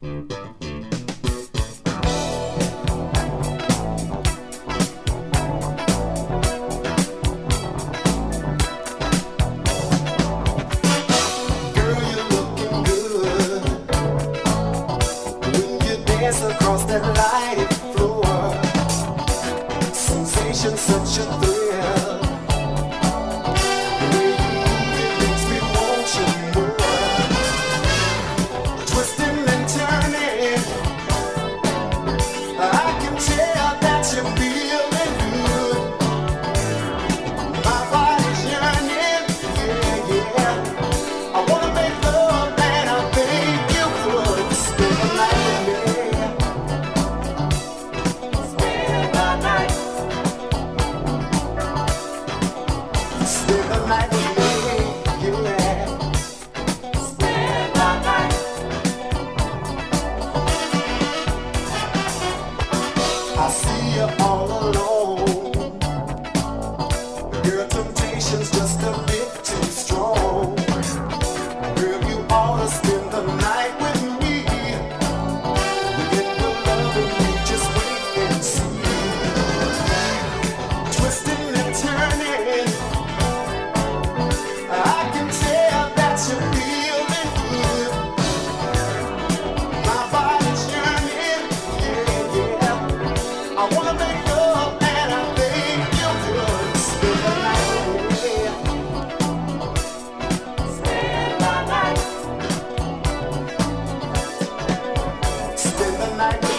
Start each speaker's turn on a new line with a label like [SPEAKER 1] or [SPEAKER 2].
[SPEAKER 1] Girl, you're looking good when you dance across that lighted floor. Sensation, such a thrill. The way you move, it makes me want you more. Twisting and turning, I can tell that you're feeling good. My body's yearning, yeah, yeah. I wanna make love and I think you would spend the night with me. Spend the night. Spend the night with me, yeah. Spend the night. I see you all alone. Your temptation's just a bit too strong. Girl, you ought to spend the night with me. We get the love and you just wait and see. Twisting and turning, I can tell that you're feeling good. My body's yearning, yeah, yeah. I wanna make love and I think you could spend the night with me. Spend the night. Spend the night with